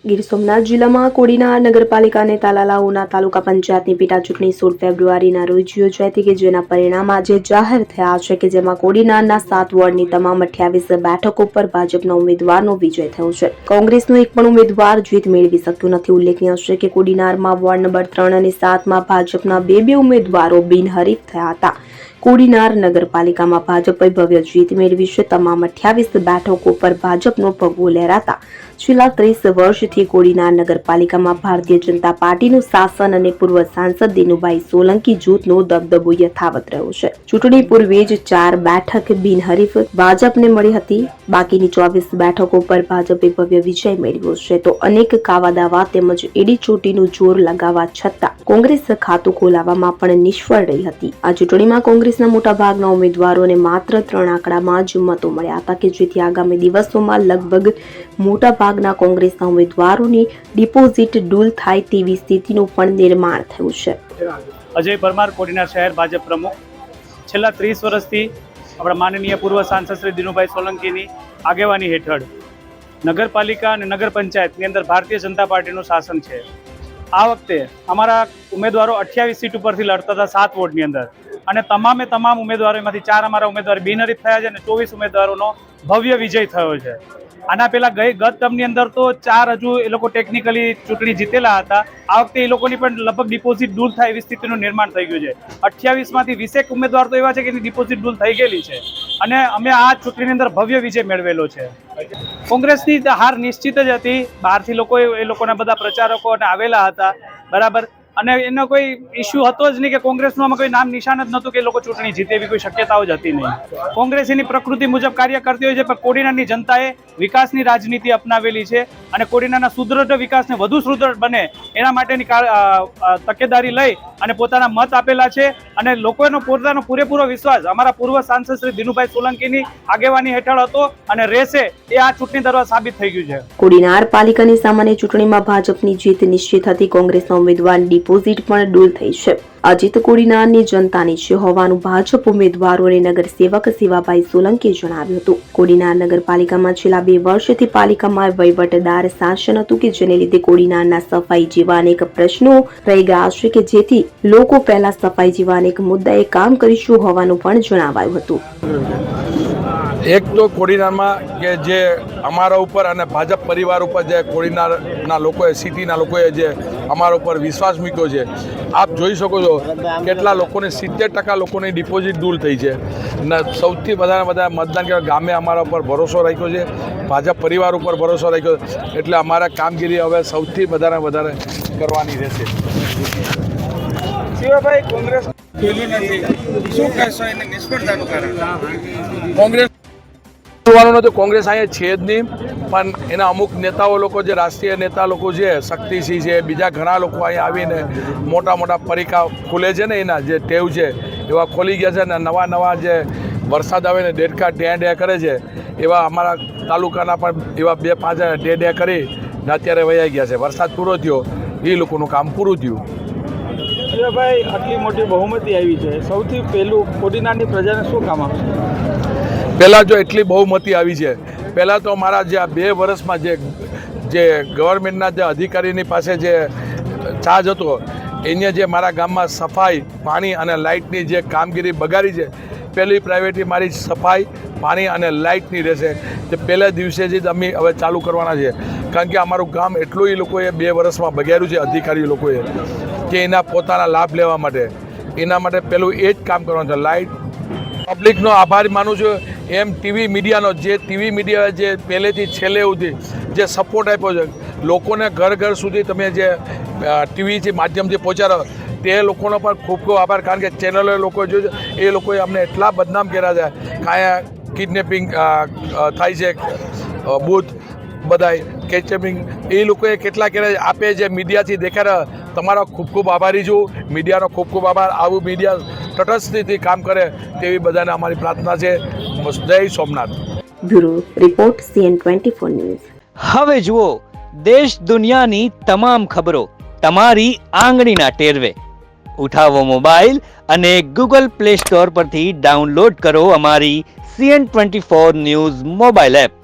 ગીર સોમનાથ જિલ્લામાં કોડીનાર નગરપાલિકા અને તાલાલાઓના તાલુકા પંચાયતની પેટા ચૂંટણી 16 ફેબ્રુઆરીના રોજ યોજાઈ હતી કે જેના પરિણામ આજે જાહેર થયા છે કે જેમાં કોડીનારના 7 વોર્ડની તમામ 28 બેઠકો પર ભાજપના ઉમેદવારનો વિજય થયો છે. કોંગ્રેસનો એક પણ ઉમેદવાર જીત મેળવી શક્યો નથી. ઉલ્લેખનીય છે કે કોડીનારમાં વોર્ડ નંબર 3 અને 7માં ભાજપના બે ઉમેદવારો બિનહરીફ થયા હતા. કોડીનાર નગરપાલિકામાં ભાજપે ભવ્ય જીત મેળવી છે. તમામ 28 બેઠકો પર ભાજપનો ભગવો લહેરાતા છેલ્લા 30 વર્ષથી કોડીનાર નગરપાલિકામાં ભારતીય જનતા પાર્ટીનું શાસન અને પૂર્વ સાંસદ દિનુભાઈ સોલંકી જૂથનો દબદબો યથાવત રહ્યો છે. ચૂંટણી પૂર્વે જ 4 બેઠક બિનહરીફ ભાજપને મળી હતી. બાકીની 24 બેઠકો પર ભાજપે ભવ્ય વિજય મેળવ્યો છે. તો અનેક કાવા દાવા તેમજ એડી ચોટીનું જોર લગાવવા છતાં કોંગ્રેસ ખાતું ખોલાવવામાં પણ નિષ્ફળ રહી હતી. આ ચૂંટણીમાં કોંગ્રેસના મોટાભાગના ઉમેદવારોને માત્ર 3 આંકડામાં જ મતો મળ્યા હતા કે જેથી આગામી દિવસોમાં લગભગ મોટાભાગના કોંગ્રેસના ઉમેદવારોની ડિપોઝિટ ડૂલ થાય તેવી સ્થિતિનું પણ નિર્માણ થયું છે. અજય પરમાર, કોડીનાર શહેર ભાજપ પ્રમુખ. છેલ્લા 30 વર્ષથી આપણા માનનીય પૂર્વ સાંસદ શ્રી દિનુભાઈ સોલંકીની આગેવાની હેઠળ નગરપાલિકા અને નગર પંચાયતની અંદર ભારતીય જનતા પાર્ટીનું શાસન છે. આ વખતે અમારા ઉમેદવારો 28 સીટ ઉપરથી લડતા હતા 7 વોર્ડની અંદર, અને તમામ ઉમેદવારોમાંથી 4 અમારા ઉમેદવાર બિનહરીફ થયા છે અને 24 ઉમેદવારોનો ભવ્ય વિજય થયો છે. આના પહેલા ગત ટર્મની અંદર તો 4 હજુ એ લોકો ટેકનિકલી ચૂંટણી જીતેલા હતા. આ વખતે એ લોકોની પણ લગભગ ડિપોઝિટ દૂર થાય એવી સ્થિતિનું નિર્માણ થઈ ગયું છે. 28માંથી 20 ઉમેદવાર તો એવા છે કે એની ડિપોઝિટ દૂર થઈ ગયેલી છે, અને અમે આ ચૂંટણીની અંદર ભવ્ય વિજય મેળવેલો છે. કોંગ્રેસની હાર નિશ્ચિત જ હતી. બહારથી લોકો એ લોકોના બધા પ્રચારકો આવેલા હતા, બરાબર, અને એનો કોઈ ઇસ્યુ હતો જ નહીં કે કોંગ્રેસનું આમાં કોઈ નામ નિશાન જ નહોતું કે લોકો ચૂંટણી જીતે એવી કોઈ શક્યતાઓ જ હતી નહીં. કોંગ્રેસ એની પ્રકૃતિ મુજબ કાર્ય કરતી હોય છે, પણ કોડીનારની જનતાએ વિકાસની રાજનીતિ અપનાવેલી છે અને કોડીનારના સુદૃઢ વિકાસને વધુ સુદૃઢ બને એના માટેની તકેદારી લઈ અને પોતાના મત આપેલા છે. અને લોકોનો પોતાનો પૂરેપૂરો વિશ્વાસ અમારા પૂર્વ સાંસદ શ્રી દિનુભાઈ સોલંકીની આગેવાની હેઠળ હતો અને રહેશે એ આ ચૂંટણી દરમિયાન સાબિત થઈ ગયું છે. કોડીનાર પાલિકાની સામાન્ય ચૂંટણીમાં ભાજપની જીત નિશ્ચિત હતી. કોંગ્રેસના ઉમેદવાર ડિપોઝિટ પણ ડૂલ થઈ છે. આ જીત કોડીનારની જનતાની છે હોવાનું ભાજપ ઉમેદવારો અને નગરસેવક શિવાભાઈ સોલંકીએ જણાવ્યું હતું. કોડીનાર નગરપાલિકામાં છેલ્લા 2 વર્ષથી પાલિકામાં વહીવટદાર શાસન હતું કે જેને લીધે કોડીનારના સફાઈ જેવા અનેક પ્રશ્નો રહી ગયા છે કે જેથી લોકો પહેલા સફાઈ જેવા અનેક મુદ્દાએ કામ કરીશું હોવાનું પણ જણાવાયું હતું. એક તો કોડીનારમાં કે જે અમારા ઉપર અને ભાજપ પરિવાર ઉપર જે કોડીનારના લોકોએ, સિટીના લોકોએ જે અમારા ઉપર વિશ્વાસ મૂક્યો છે, આપ જોઈ શકો છો કેટલા લોકોને 70% લોકોની ડિપોઝિટ દૂર થઈ છે. ને સૌથી વધારે મતદાન કરવા ગામે અમારા ઉપર ભરોસો રાખ્યો છે, ભાજપ પરિવાર ઉપર ભરોસો રાખ્યો, એટલે અમારા કામગીરી હવે સૌથી વધારે કરવાની રહેશે. શિવાભાઈ, કોંગ્રેસ શું કહેશો એને નિષ્ફળતાનું કારણ? કોંગ્રેસ કોંગ્રેસ અહીંયા છે જ નહીં, પણ એના અમુક નેતાઓ લોકો, જે રાષ્ટ્રીય નેતા લોકો છે, શક્તિસિંહ છે, બીજા ઘણા લોકો અહીંયા આવીને મોટા પરીખા ખુલે છે ને, એના જે ટેવ છે એવા ખોલી ગયા છે. ને નવા જે વરસાદ આવે ને ડેડકા ડે કરે છે, એવા અમારા તાલુકાના પણ એવા 2-5 ડે કરી ને અત્યારે વયા ગયા છે. વરસાદ પૂરો થયો, એ લોકોનું કામ પૂરું થયું. ભાઈ, આટલી મોટી બહુમતી આવી છે, સૌથી પહેલું કોડીનારની પ્રજાને શું કામ આપશે? પહેલાં જો એટલી બહુમતી આવી છે, પહેલાં તો મારા જે આ 2 વર્ષમાં જે ગવર્મેન્ટના જે અધિકારીની પાસે જે ચાર્જ હતો, એને જે મારા ગામમાં સફાઈ, પાણી અને લાઇટની જે કામગીરી બગાડી છે, પહેલી પ્રાયોરિટી મારી સફાઈ, પાણી અને લાઇટની રહેશે. તે પહેલા દિવસેથી જ અમે હવે ચાલુ કરવાના છે, કારણ કે અમારું ગામ એટલું એ લોકોએ 2 વર્ષમાં બગાડ્યું છે, અધિકારી લોકોએ, કે એના પોતાના લાભ લેવા માટે. એના માટે પહેલું એ જ કામ કરવાનું છે. લાઇટ, પબ્લિકનો આભાર માનું છું, એમ ટીવી મીડિયા જે પહેલેથી છેલ્લે સુધી જે સપોર્ટ આપ્યો છે, લોકોને ઘર સુધી તમે જે ટીવીથી માધ્યમથી પહોંચાડો, તે લોકોનો પણ ખૂબ આભાર. કારણ કે ચેનલો લોકો જોયું, એ લોકોએ અમને એટલા બદનામ કર્યા છે, કાંઈ કિડનેપિંગ થાય છે, બૂથ બધાય કેચેપિંગ, એ લોકોએ કેટલા કર્યા છે. આપે જે મીડિયાથી દેખાડ્યા, તમારો ખૂબ આભારી છું. મીડિયાનો ખૂબ આભાર. આવું મીડિયા તટસ્થથી કામ કરે તેવી બધાને અમારી પ્રાર્થના છે. જય Somnath. Bureau report CN24 news. હવે જુઓ દેશ દુનિયાની તમામ ખબરો તમારી આંગળીના ટેરવે. ઉઠાવો મોબાઈલ અને Google Play Store પરથી ડાઉનલોડ કરો અમારી CN24 ન્યૂઝ મોબાઈલ એપ.